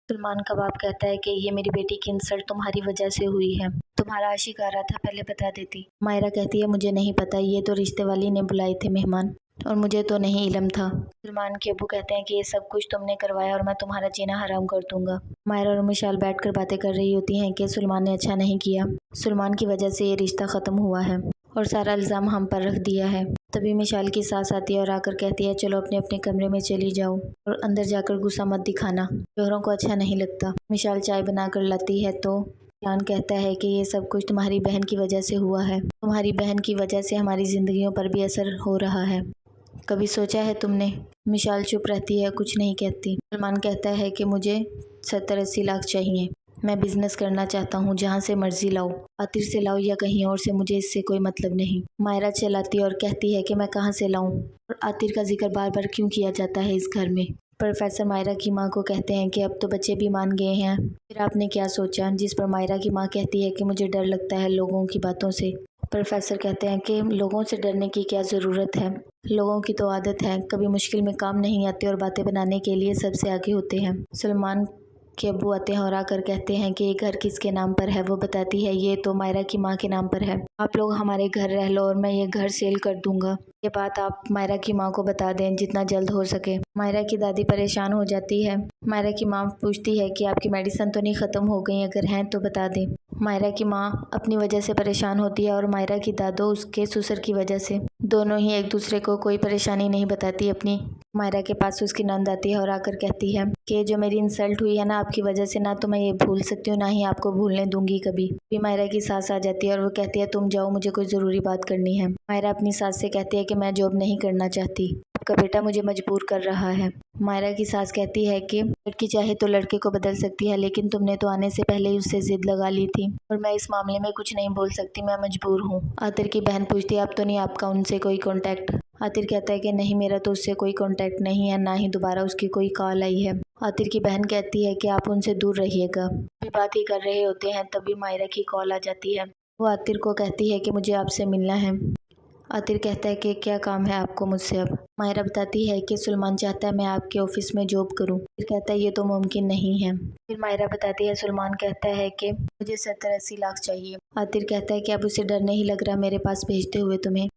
सलमान का बाप कहता है कि ये मेरी बेटी की इंसल्ट तुम्हारी वजह से हुई है। तुम्हारा आशिक आ रहा था, पहले बता देती। मायरा कहती है मुझे नहीं पता, ये तो रिश्ते वाली ने बुलाए थे मेहमान और मुझे तो नहीं इल्म था। सलमान के अब्बू कहते हैं कि ये सब कुछ तुमने करवाया और मैं तुम्हारा जीना हराम कर दूंगा। मायरा और मिशाल बैठकर बातें कर रही होती हैं कि सलमान ने अच्छा नहीं किया, सलमान की वजह से ये रिश्ता खत्म हुआ है और सारा इल्ज़ाम हम पर रख दिया है। तभी मिशाल की सास आती है और आकर कहती है चलो अपने अपने कमरे में चली जाओ और अंदर जाकर गुस्सा मत दिखाना, शोहरों को अच्छा नहीं लगता। मिशाल चाय बनाकर लाती है तो जान कहता है कि ये सब कुछ तुम्हारी बहन की वजह से हुआ है, तुम्हारी बहन की वजह से हमारी जिंदगियों पर भी असर हो रहा है, कभी सोचा है तुमने? मिशाल चुप रहती है, कुछ नहीं कहती। सलमान कहता है कि मुझे 70-80 लाख चाहिए, मैं बिजनेस करना चाहता हूँ, जहाँ से मर्जी लाओ, आतिर से लाओ या कहीं और से, मुझे इससे कोई मतलब नहीं। मायरा चिल्लाती और कहती है कि मैं कहाँ से लाऊं और आतिर का जिक्र बार बार क्यों किया जाता है इस घर में। प्रोफेसर मायरा की माँ को कहते हैं कि अब तो बच्चे भी मान गए हैं, फिर आपने क्या सोचा? जिस पर मायरा की माँ कहती है कि मुझे डर लगता है लोगों की बातों से। प्रोफेसर कहते हैं कि लोगों से डरने की क्या ज़रूरत है, लोगों की तो आदत है, कभी मुश्किल में काम नहीं आते और बातें बनाने के लिए सबसे आगे होते हैं। सलमान के अब्बू आते हैं और आकर कहते हैं कि ये घर किसके नाम पर है। वो बताती है ये तो मायरा की माँ के नाम पर है, आप लोग हमारे घर रह लो और मैं ये घर सेल कर दूंगा। ये बात आप मायरा की माँ को बता दें जितना जल्द हो सके। मायरा की दादी परेशान हो जाती है। मायरा की माँ पूछती है कि आपकी मेडिसिन तो नहीं ख़त्म हो गई, अगर हैं तो बता दें। मायरा की माँ अपनी वजह से परेशान होती है और मायरा की दादो उसके ससुर की वजह से। दोनों ही एक दूसरे को कोई परेशानी नहीं बताती अपनी। मायरा के पास उसकी नंद आती है और आकर कहती है कि जो मेरी इंसल्ट हुई है ना आपकी वजह से, ना तो मैं ये भूल सकती हूँ ना ही आपको भूलने दूंगी कभी। फिर मायरा की सास आ जाती है और वो कहती है तुम जाओ, मुझे कोई ज़रूरी बात करनी है। मायरा अपनी सास से कहती है कि मैं जॉब नहीं करना चाहती, आपका बेटा मुझे मजबूर कर रहा है। मायरा की सास कहती है कि लड़की चाहे तो लड़के को बदल सकती है, लेकिन तुमने तो आने से पहले ही उससे जिद लगा ली थी और मैं इस मामले में कुछ नहीं बोल सकती, मैं मजबूर हूँ। आतिर की बहन पूछती है अब तो नहीं आपका उनसे कोई कॉन्टैक्ट? आतिर कहता है कि नहीं, मेरा तो उससे कोई कॉन्टैक्ट नहीं है, ना ही दोबारा उसकी कोई कॉल आई है। आतिर की बहन कहती है कि आप उनसे दूर रहिएगा। भी बात ही कर रहे होते हैं तभी मायरा की कॉल आ जाती है। वो आतिर को कहती है कि मुझे आपसे मिलना है। आतिर कहता है कि क्या काम है आपको मुझसे अब? मायरा बताती है कि सलमान चाहता है मैं आपके ऑफिस में जॉब करूं। फिर कहता है ये तो मुमकिन नहीं है। फिर मायरा बताती है सलमान कहता है कि मुझे 70-80 लाख चाहिए। आतिर कहता है कि अब उसे डर नहीं लग रहा मेरे पास भेजते हुए तुम्हें?